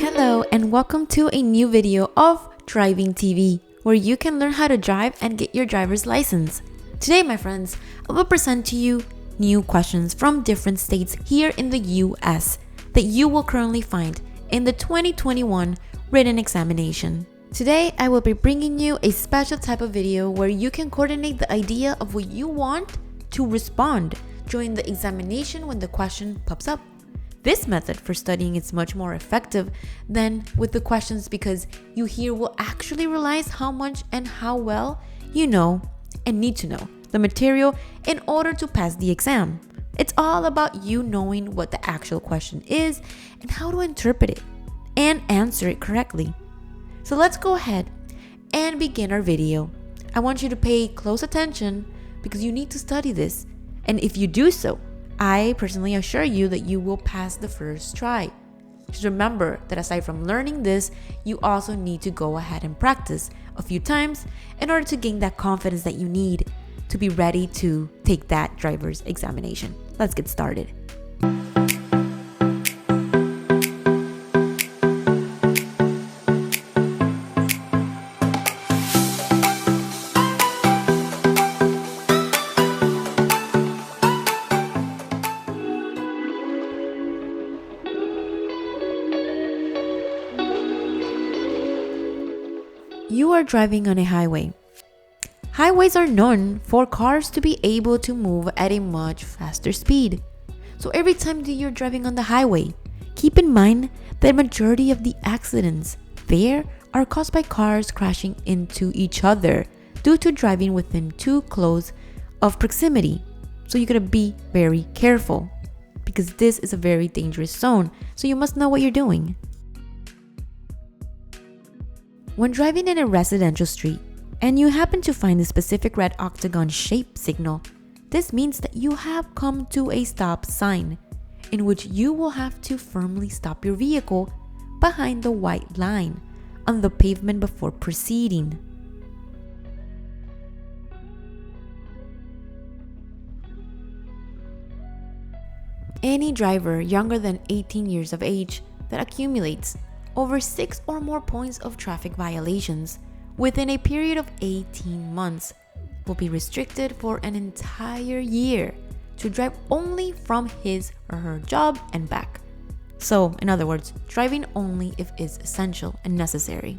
Hello and welcome to a new video of Driving TV, where you can learn how to drive and get your driver's license. Today, my friends, I will present to you new questions from different states here in the US that you will currently find in the 2021 written examination. Today, I will be bringing you a special type of video where you can coordinate the idea of what you want to respond during the examination when the question pops up. This method for studying is much more effective than with the questions because you here will actually realize how much and how well you know and need to know the material in order to pass the exam. It's all about you knowing what the actual question is and how to interpret it and answer it correctly. So let's go ahead and begin our video. I want you to pay close attention because you need to study this, and if you do so, I personally assure you that you will pass the first try. Just remember that aside from learning this, you also need to go ahead and practice a few times in order to gain that confidence that you need to be ready to take that driver's examination. Let's get started. You are driving on a highway. Highways are known for cars to be able to move at a much faster speed. So every time that you're driving on the highway, keep in mind that majority of the accidents there are caused by cars crashing into each other due to driving within too close of proximity. So you gotta be very careful because this is a very dangerous zone. So you must know what you're doing. When driving in a residential street and you happen to find a specific red octagon shaped signal, this means that you have come to a stop sign in which you will have to firmly stop your vehicle behind the white line on the pavement before proceeding. Any driver younger than 18 years of age that accumulates over 6 or more points of traffic violations within a period of 18 months will be restricted for an entire year to drive only from his or her job and back. So, in other words, driving only if it's essential and necessary.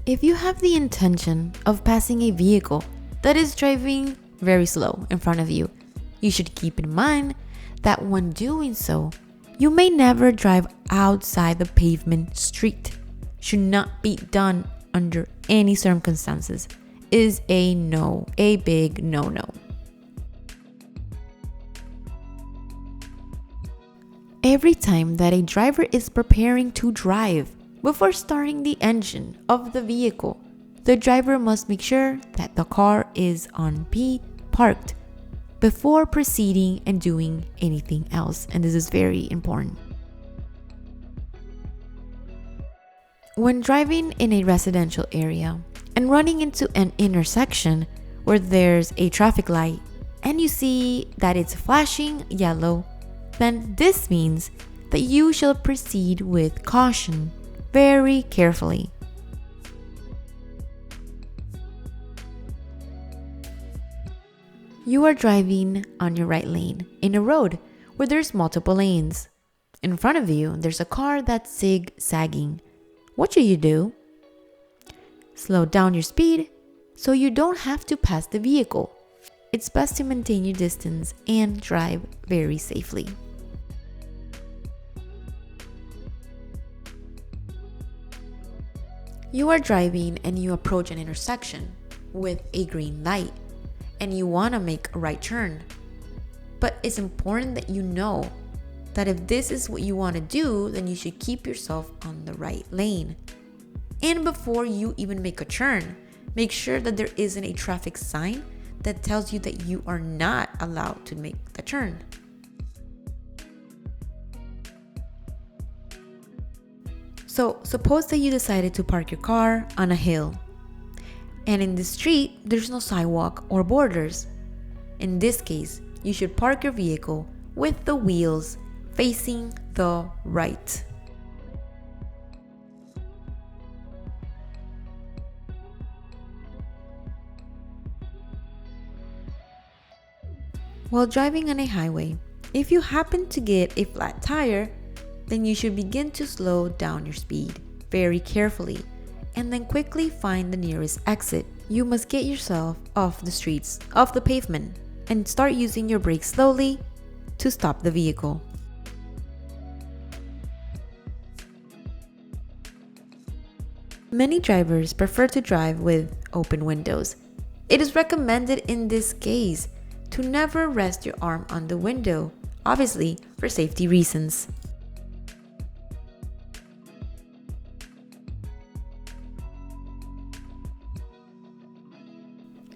If you have the intention of passing a vehicle that is driving very slow in front of you, you should keep in mind that when doing so, you may never drive outside the pavement street. Should not be done under any circumstances. Is a no, a big no-no. Every time that a driver is preparing to drive, before starting the engine of the vehicle, the driver must make sure that the car is on P parked before proceeding and doing anything else, and this is very important. When driving in a residential area and running into an intersection where there's a traffic light and you see that it's flashing yellow, then this means that you shall proceed with caution, very carefully. You are driving on your right lane in a road where there's multiple lanes. In front of you, there's a car that's zigzagging. What should you do? Slow down your speed so you don't have to pass the vehicle. It's best to maintain your distance and drive very safely. You are driving and you approach an intersection with a green light, and you want to make a right turn. But it's important that you know that if this is what you want to do, then you should keep yourself on the right lane. And before you even make a turn, make sure that there isn't a traffic sign that tells you that you are not allowed to make the turn. So suppose that you decided to park your car on a hill, and in the street there's no sidewalk or borders. In this case, you should park your vehicle with the wheels facing the right. While driving on a highway, if you happen to get a flat tire, then you should begin to slow down your speed very carefully and then quickly find the nearest exit. You must get yourself off the streets, off the pavement, and start using your brakes slowly to stop the vehicle. Many drivers prefer to drive with open windows. It is recommended in this case to never rest your arm on the window, obviously for safety reasons.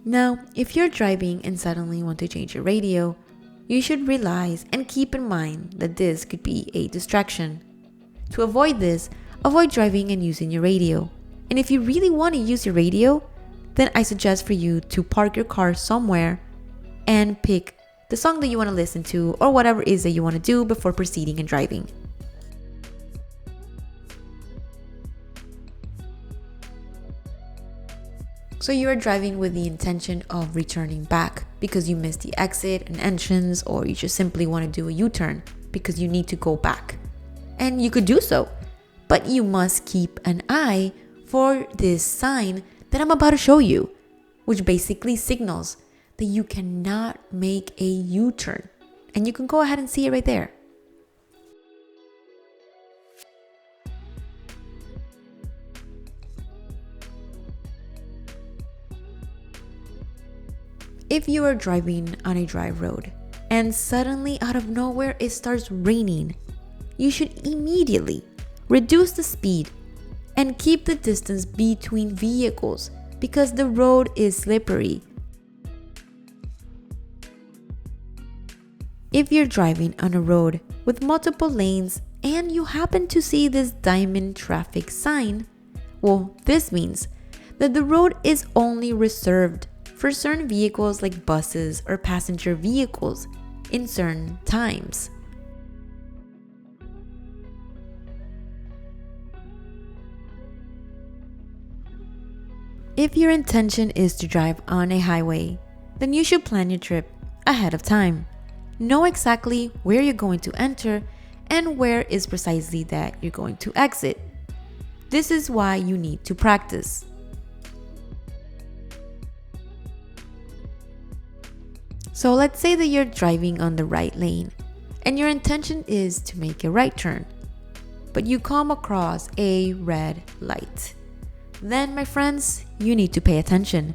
Now, if you're driving and suddenly want to change your radio, you should realize and keep in mind that this could be a distraction. To avoid this, avoid driving and using your radio. And if you really want to use your radio, then I suggest for you to park your car somewhere and pick the song that you want to listen to or whatever it is that you want to do before proceeding and driving. So you are driving with the intention of returning back because you missed the exit and entrance, or you just simply want to do a U-turn because you need to go back. And you could do so, but you must keep an eye for this sign that I'm about to show you, which basically signals that you cannot make a U-turn. And you can go ahead and see it right there. If you are driving on a dry road and suddenly out of nowhere it starts raining, you should immediately reduce the speed and keep the distance between vehicles because the road is slippery. If you're driving on a road with multiple lanes and you happen to see this diamond traffic sign, well, this means that the road is only reserved for certain vehicles like buses or passenger vehicles in certain times. If your intention is to drive on a highway, then you should plan your trip ahead of time. Know exactly where you're going to enter and where is precisely that you're going to exit. This is why you need to practice. So let's say that you're driving on the right lane and your intention is to make a right turn, but you come across a red light. Then, my friends, you need to pay attention.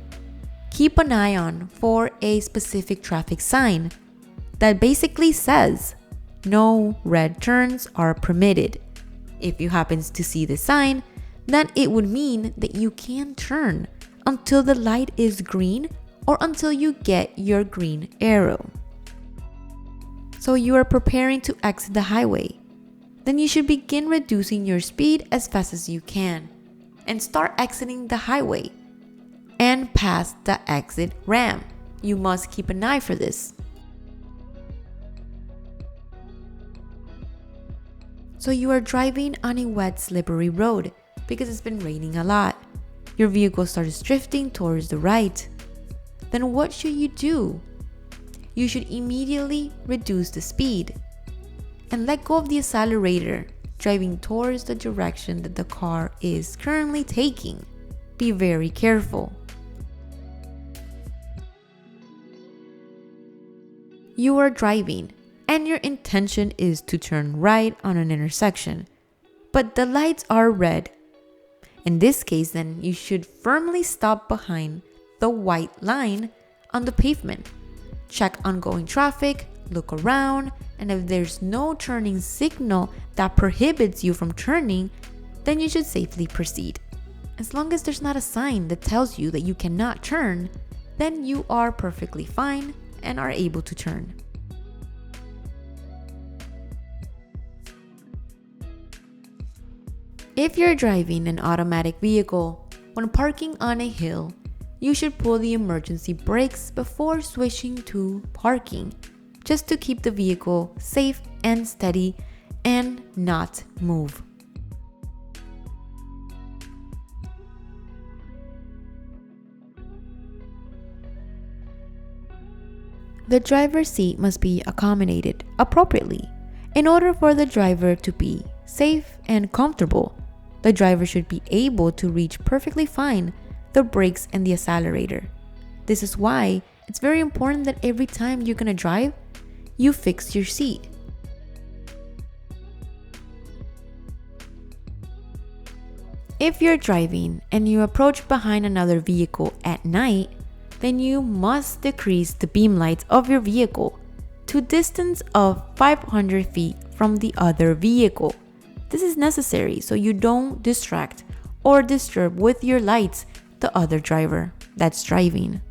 Keep an eye on for a specific traffic sign that basically says no red turns are permitted. If you happen to see the sign, then it would mean that you can turn until the light is green or until you get your green arrow. So you are preparing to exit the highway. Then you should begin reducing your speed as fast as you can and start exiting the highway and pass the exit ramp. You must keep an eye for this. So you are driving on a wet, slippery road because it's been raining a lot. Your vehicle starts drifting towards the right. Then what should you do? You should immediately reduce the speed and let go of the accelerator, driving towards the direction that the car is currently taking. Be very careful. You are driving and your intention is to turn right on an intersection, but the lights are red. In this case, then you should firmly stop behind the white line on the pavement. Check ongoing traffic, look around, and if there's no turning signal that prohibits you from turning, then you should safely proceed. As long as there's not a sign that tells you that you cannot turn, then you are perfectly fine and are able to turn. If you're driving an automatic vehicle, when parking on a hill, you should pull the emergency brakes before switching to parking just to keep the vehicle safe and steady and not move. The driver's seat must be accommodated appropriately. In order for the driver to be safe and comfortable, the driver should be able to reach perfectly fine the brakes and the accelerator. This is why it's very important that every time you're gonna drive, you fix your seat. If you're driving and you approach behind another vehicle at night, then you must decrease the beam lights of your vehicle to a distance of 500 feet from the other vehicle. This is necessary so you don't distract or disturb with your lights the other driver that's driving.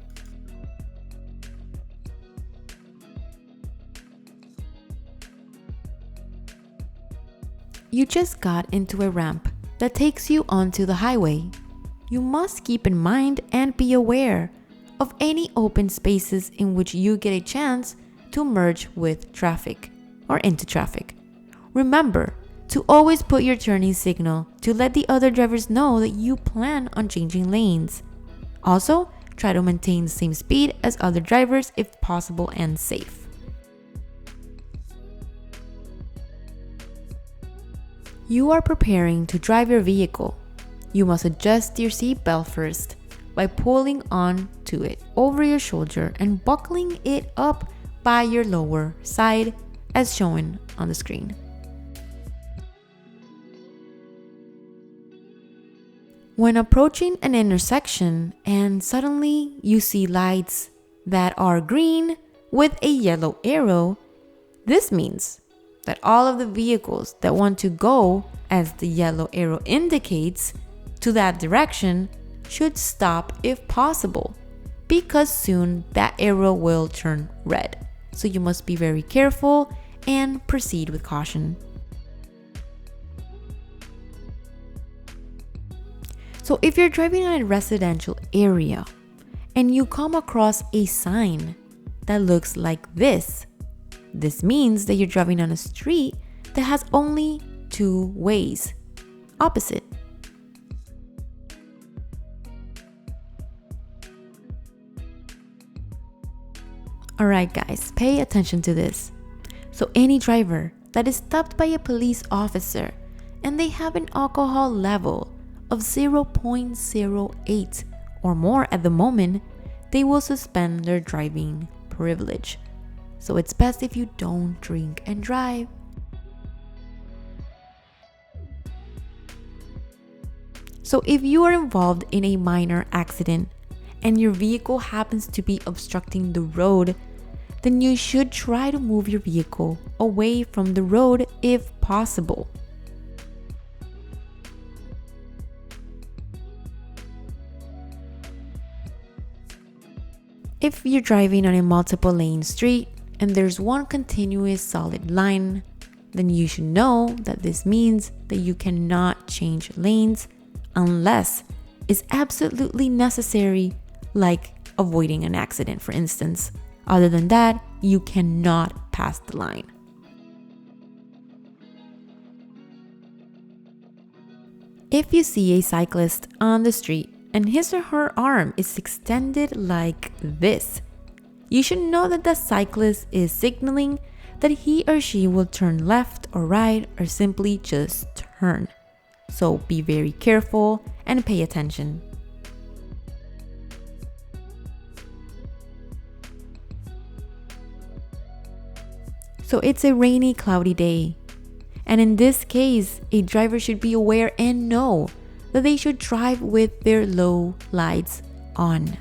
You just got into a ramp that takes you onto the highway. You must keep in mind and be aware of any open spaces in which you get a chance to merge with traffic or into traffic. Remember to always put your turning signal to let the other drivers know that you plan on changing lanes. Also, try to maintain the same speed as other drivers if possible and safe. You are preparing to drive your vehicle. You must adjust your seat belt first by pulling on to it over your shoulder and buckling it up by your lower side as shown on the screen. When approaching an intersection and suddenly you see lights that are green with a yellow arrow, this means that all of the vehicles that want to go as the yellow arrow indicates to that direction should stop if possible, because soon that arrow will turn red. So you must be very careful and proceed with caution. So if you're driving in a residential area and you come across a sign that looks like this means that you're driving on a street that has only two ways, opposite. Alright guys, pay attention to this. So any driver that is stopped by a police officer and they have an alcohol level of 0.08 or more at the moment, they will suspend their driving privilege. So it's best if you don't drink and drive. So if you are involved in a minor accident and your vehicle happens to be obstructing the road, then you should try to move your vehicle away from the road if possible. If you're driving on a multiple lane street and there's one continuous solid line, then you should know that this means that you cannot change lanes unless it's absolutely necessary, like avoiding an accident, for instance. Other than that, you cannot pass the line. If you see a cyclist on the street and his or her arm is extended like this, you should know that the cyclist is signaling that he or she will turn left or right or simply just turn. So be very careful and pay attention. So it's a rainy, cloudy day. And in this case, a driver should be aware and know that they should drive with their low lights on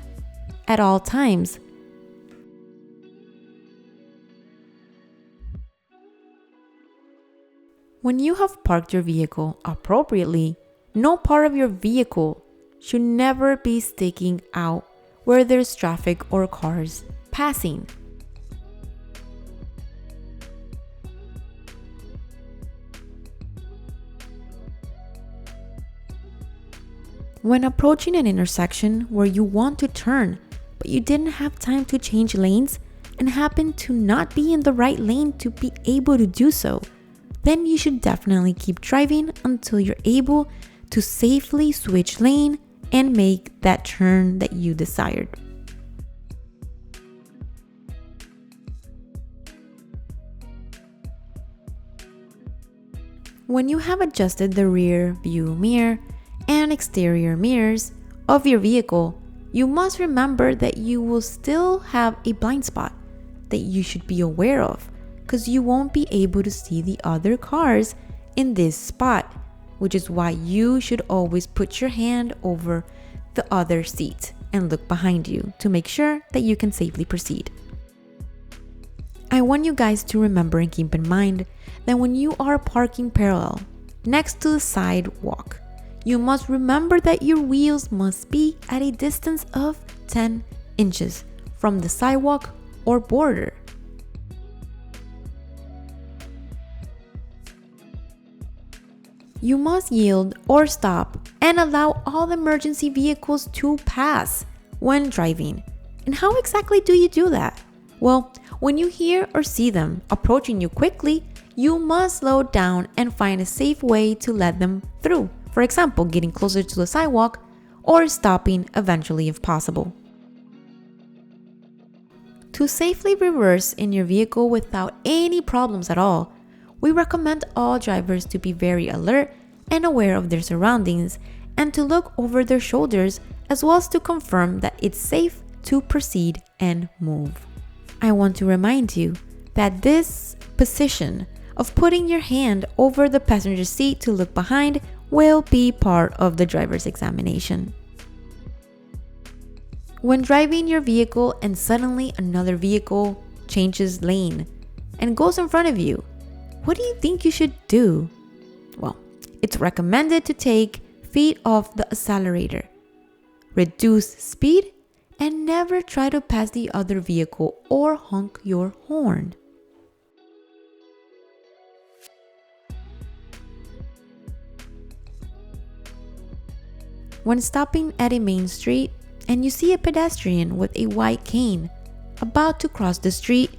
at all times. When you have parked your vehicle appropriately, no part of your vehicle should never be sticking out where there's traffic or cars passing. When approaching an intersection where you want to turn, but you didn't have time to change lanes, and happen to not be in the right lane to be able to do so, then you should definitely keep driving until you're able to safely switch lane and make that turn that you desired. When you have adjusted the rear view mirror and exterior mirrors of your vehicle, you must remember that you will still have a blind spot that you should be aware of, because you won't be able to see the other cars in this spot, which is why you should always put your hand over the other seat and look behind you to make sure that you can safely proceed. I want you guys to remember and keep in mind that when you are parking parallel next to the sidewalk, you must remember that your wheels must be at a distance of 10 inches from the sidewalk or border. You must yield or stop and allow all emergency vehicles to pass when driving. And how exactly do you do that? Well, when you hear or see them approaching you quickly, you must slow down and find a safe way to let them through. For example, getting closer to the sidewalk or stopping eventually if possible. To safely reverse in your vehicle without any problems at all, we recommend all drivers to be very alert and aware of their surroundings and to look over their shoulders, as well as to confirm that it's safe to proceed and move. I want to remind you that this position of putting your hand over the passenger seat to look behind will be part of the driver's examination. When driving your vehicle and suddenly another vehicle changes lane and goes in front of you, what do you think you should do? Well, it's recommended to take feet off the accelerator, reduce speed, and never try to pass the other vehicle or honk your horn. When stopping at a main street and you see a pedestrian with a white cane about to cross the street,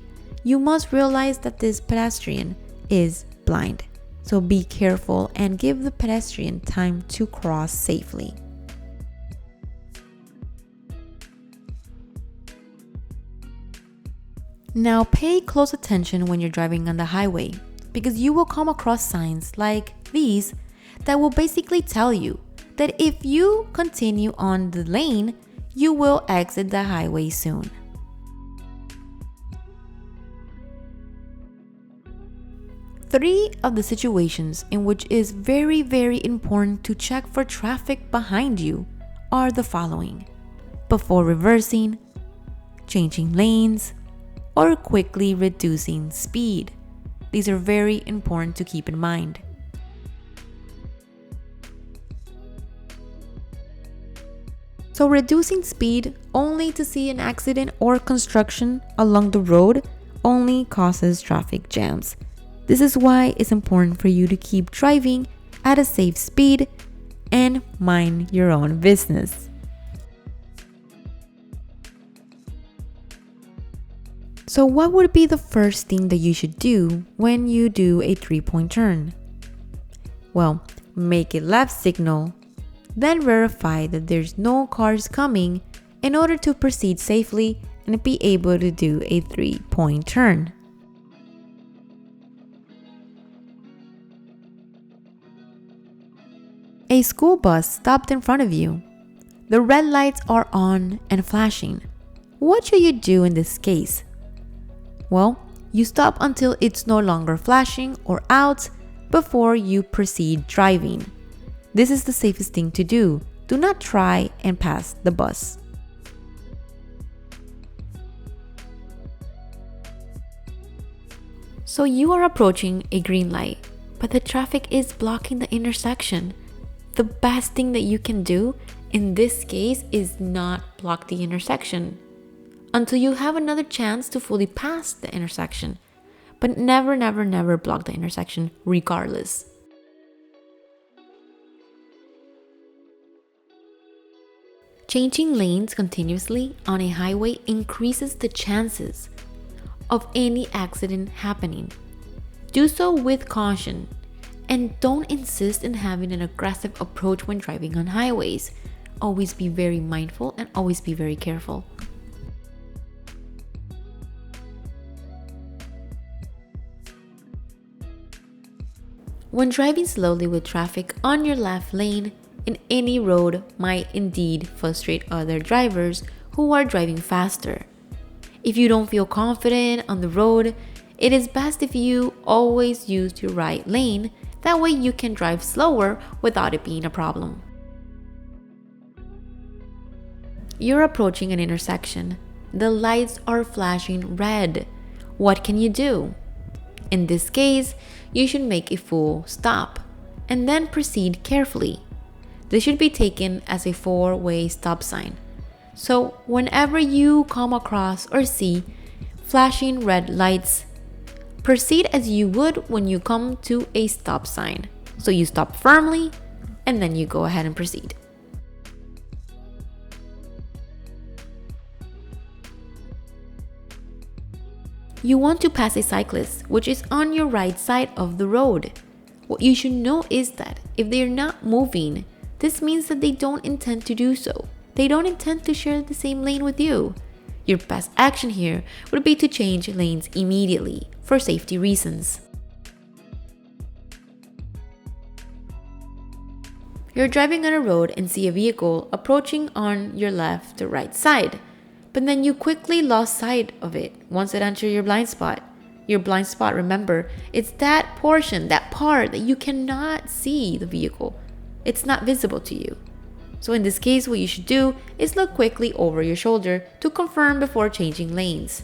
you must realize that this pedestrian is blind. So be careful and give the pedestrian time to cross safely. Now pay close attention when you're driving on the highway, because you will come across signs like these that will basically tell you that if you continue on the lane, you will exit the highway soon. Three of the situations in which it is very, very important to check for traffic behind you are the following: before reversing, changing lanes, or quickly reducing speed. These are very important to keep in mind. So reducing speed only to see an accident or construction along the road only causes traffic jams. This is why it's important for you to keep driving at a safe speed and mind your own business. So what would be the first thing that you should do when you do a 3-point turn? Well, make a left signal, then verify that there's no cars coming in order to proceed safely and be able to do a 3-point turn. A school bus stopped in front of you. The red lights are on and flashing. What should you do in this case? Well, you stop until it's no longer flashing or out before you proceed driving. This is the safest thing to do. Do not try and pass the bus. So you are approaching a green light, but the traffic is blocking the intersection. The best thing that you can do in this case is not block the intersection until you have another chance to fully pass the intersection. But never, never, never block the intersection regardless. Changing lanes continuously on a highway increases the chances of any accident happening. Do so with caution, and don't insist in having an aggressive approach when driving on highways. Always be very mindful and always be very careful. When driving slowly with traffic on your left lane in any road might indeed frustrate other drivers who are driving faster. If you don't feel confident on the road, it is best if you always use your right lane. That way you can drive slower without it being a problem. You're approaching an intersection. The lights are flashing red. What can you do? In this case, you should make a full stop and then proceed carefully. This should be taken as a four-way stop sign. So whenever you come across or see flashing red lights, proceed as you would when you come to a stop sign. So you stop firmly and then you go ahead and proceed. You want to pass a cyclist, which is on your right side of the road. What you should know is that if they are not moving, this means that they don't intend to do so. They don't intend to share the same lane with you. Your best action here would be to change lanes immediately for safety reasons. You're driving on a road and see a vehicle approaching on your left or right side, but then you quickly lost sight of it once it entered your blind spot. Your blind spot, remember, it's that portion, that part that you cannot see the vehicle. It's not visible to you. So in this case, what you should do is look quickly over your shoulder to confirm before changing lanes.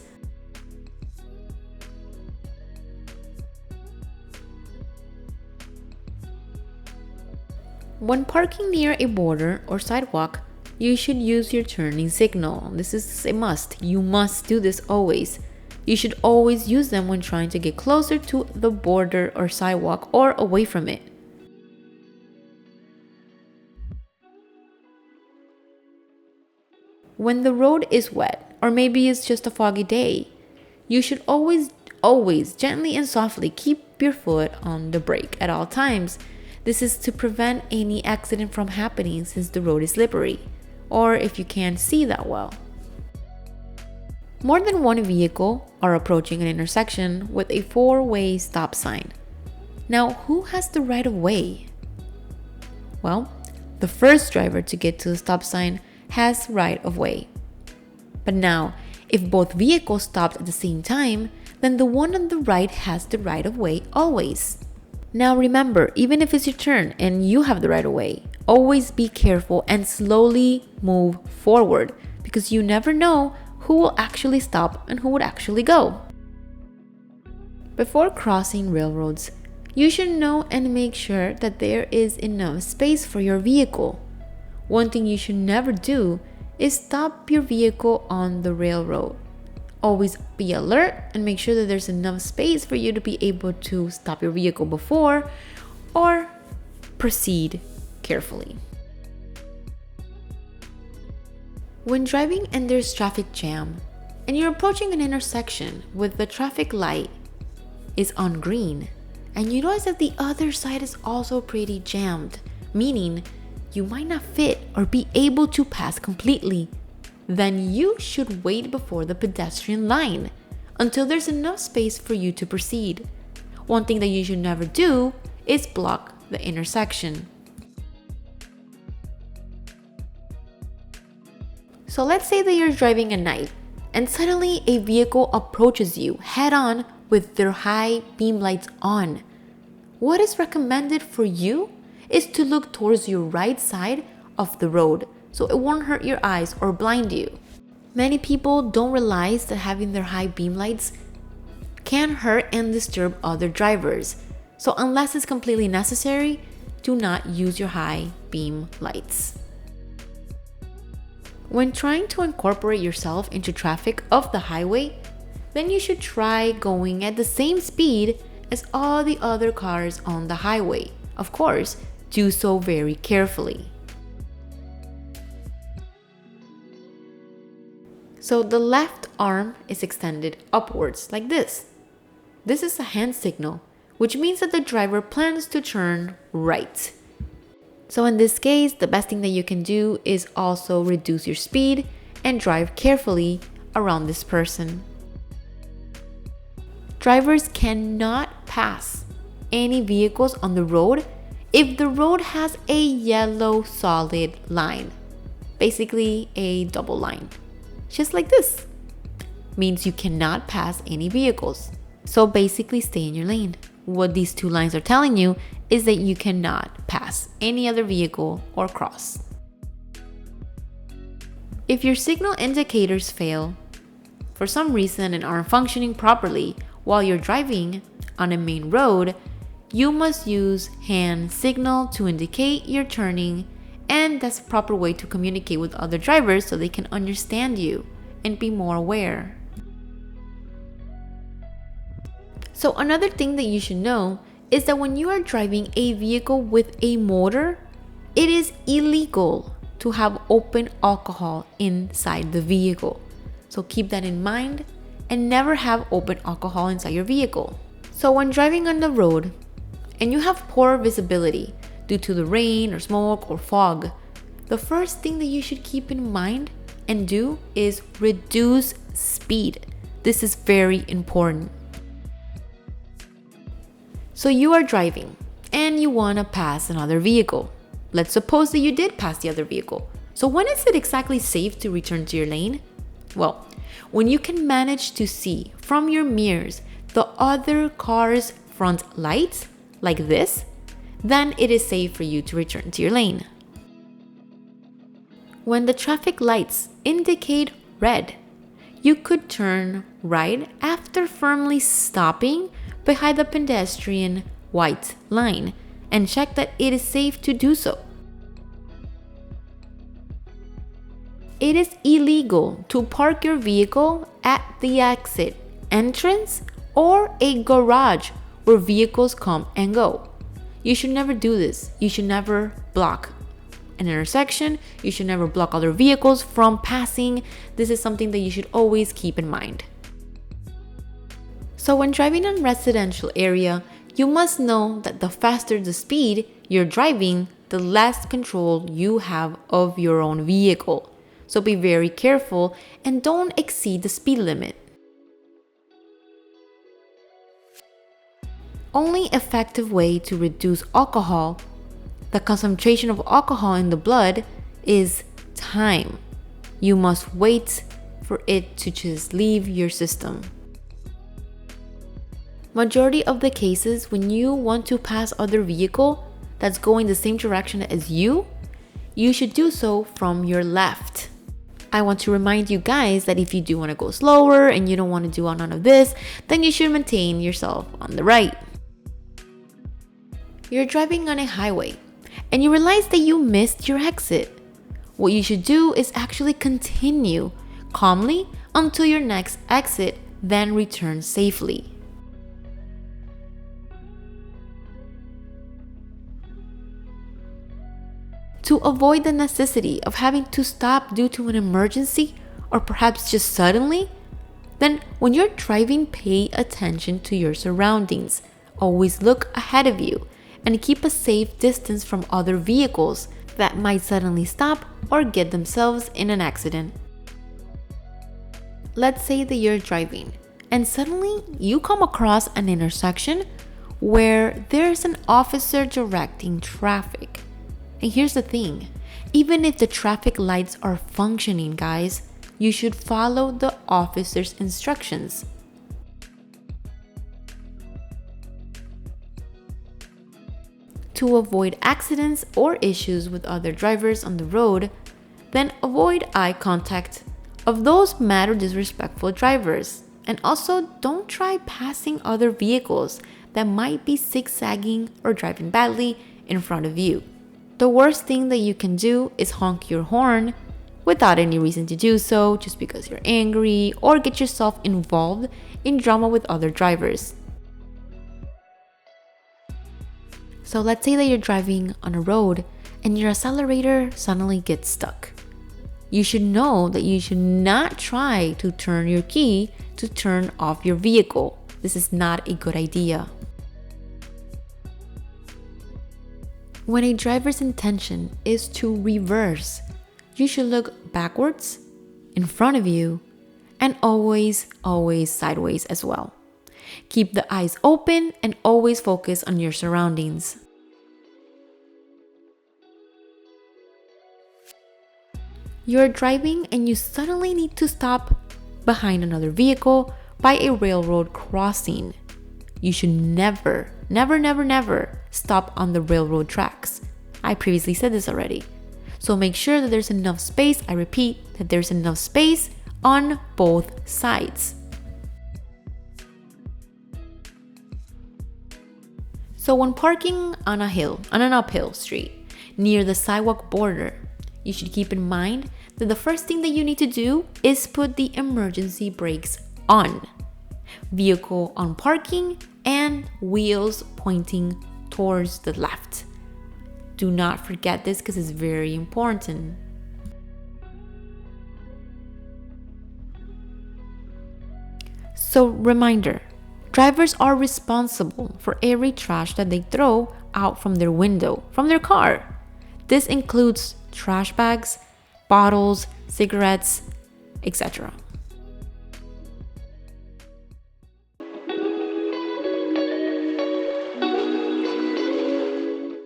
When parking near a border or sidewalk, you should use your turning signal. This is a must. You must do this always. You should always use them when trying to get closer to the border or sidewalk or away from it. When the road is wet, or maybe it's just a foggy day, you should always gently and softly keep your foot on the brake at all times. This is to prevent any accident from happening since the road is slippery, or if you can't see that well. More than one vehicle are approaching an intersection with a four-way stop sign. Now, who has the right of way? Well, the first driver to get to the stop sign has right of way. But now, if both vehicles stopped at the same time, then the one on the right has the right of way always. Now remember, even if it's your turn and you have the right of way, always be careful and slowly move forward because you never know who will actually stop and who would actually go. Before crossing railroads, you should know and make sure that there is enough space for your vehicle. One thing you should never do is stop your vehicle on the railroad. Always be alert and make sure that there's enough space for you to be able to stop your vehicle before or proceed carefully. When driving and there's traffic jam and you're approaching an intersection with the traffic light is on green and you notice that the other side is also pretty jammed, meaning you might not fit or be able to pass completely, then you should wait before the pedestrian line until there's enough space for you to proceed. One thing that you should never do is block the intersection. So let's say that you're driving at night and suddenly a vehicle approaches you head on with their high beam lights on. What is recommended for you is to look towards your right side of the road so it won't hurt your eyes or blind you. Many people don't realize that having their high beam lights can hurt and disturb other drivers. So unless it's completely necessary, do not use your high beam lights. When trying to incorporate yourself into traffic of the highway, then you should try going at the same speed as all the other cars on the highway. Of course, do so very carefully. So the left arm is extended upwards like this. This is a hand signal, which means that the driver plans to turn right. So in this case, the best thing that you can do is also reduce your speed and drive carefully around this person. Drivers cannot pass any vehicles on the road if the road has a yellow solid line, basically a double line, just like this. Means you cannot pass any vehicles. So basically stay in your lane. What these two lines are telling you is that you cannot pass any other vehicle or cross. If your signal indicators fail for some reason and aren't functioning properly while you're driving on a main road, you must use hand signal to indicate you're turning, and that's a proper way to communicate with other drivers so they can understand you and be more aware. So another thing that you should know is that when you are driving a vehicle with a motor, it is illegal to have open alcohol inside the vehicle. So keep that in mind and never have open alcohol inside your vehicle. So when driving on the road and you have poor visibility due to the rain or smoke or fog, the first thing that you should keep in mind and do is reduce speed. This is very important. So you are driving and you want to pass another vehicle. Let's suppose that you did pass the other vehicle. So when is it exactly safe to return to your lane? Well, when you can manage to see from your mirrors the other car's front lights, like this, then it is safe for you to return to your lane. When the traffic lights indicate red, you could turn right after firmly stopping behind the pedestrian white line and check that it is safe to do so. It is illegal to park your vehicle at the exit entrance or a garage where vehicles come and go. You should never do this. You should never block an intersection. You should never block other vehicles from passing. This is something that you should always keep in mind. So when driving in a residential area, you must know that the faster the speed you're driving, the less control you have of your own vehicle. So be very careful and don't exceed the speed limit. Only effective way to reduce alcohol, the concentration of alcohol in the blood, is time. You must wait for it to just leave your system. Majority of the cases when you want to pass other vehicle that's going the same direction as you should do so from your left. I want to remind you guys that if you do want to go slower and you don't want to do none of this, then you should maintain yourself on the right. You're driving on a highway and you realize that you missed your exit. What you should do is actually continue calmly until your next exit, then return safely. To avoid the necessity of having to stop due to an emergency or perhaps just suddenly, then when you're driving, pay attention to your surroundings. Always look ahead of you and keep a safe distance from other vehicles that might suddenly stop or get themselves in an accident. Let's say that you're driving and suddenly you come across an intersection where there's an officer directing traffic. And here's the thing, even if the traffic lights are functioning, guys, you should follow the officer's instructions. To avoid accidents or issues with other drivers on the road, then avoid eye contact of those mad or disrespectful drivers. And also don't try passing other vehicles that might be zigzagging or driving badly in front of you. The worst thing that you can do is honk your horn without any reason to do so, just because you're angry, or get yourself involved in drama with other drivers. So let's say that you're driving on a road and your accelerator suddenly gets stuck. You should know that you should not try to turn your key to turn off your vehicle. This is not a good idea. When a driver's intention is to reverse, you should look backwards, in front of you, and always sideways as well. Keep the eyes open and always focus on your surroundings. You're driving and you suddenly need to stop behind another vehicle by a railroad crossing. You should never stop on the railroad tracks. I previously said this already. So make sure that there's enough space, I repeat, that there's enough space on both sides. So when parking on an uphill street, near the sidewalk border, you should keep in mind that the first thing that you need to do is put the emergency brakes on. Vehicle on parking and wheels pointing towards the left. Do not forget this because it's very important. So reminder, drivers are responsible for every trash that they throw out from their window, from their car. This includes trash bags, bottles, cigarettes, etc.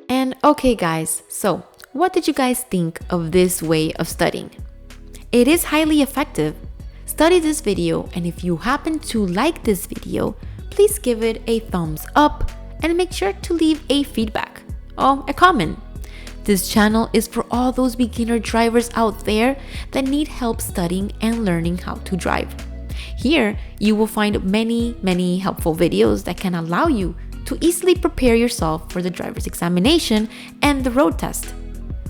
And okay guys, so what did you guys think of this way of studying? It is highly effective. Study this video, and if you happen to like this video, please give it a thumbs up and make sure to leave a feedback or a comment. This channel is for all those beginner drivers out there that need help studying and learning how to drive. Here, you will find many helpful videos that can allow you to easily prepare yourself for the driver's examination and the road test.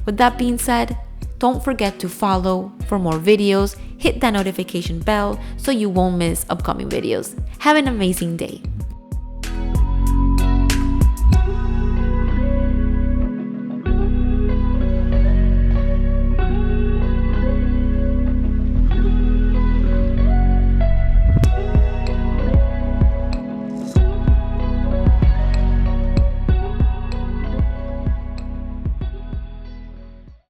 With that being said, don't forget to follow for more videos, hit that notification bell so you won't miss upcoming videos. Have an amazing day.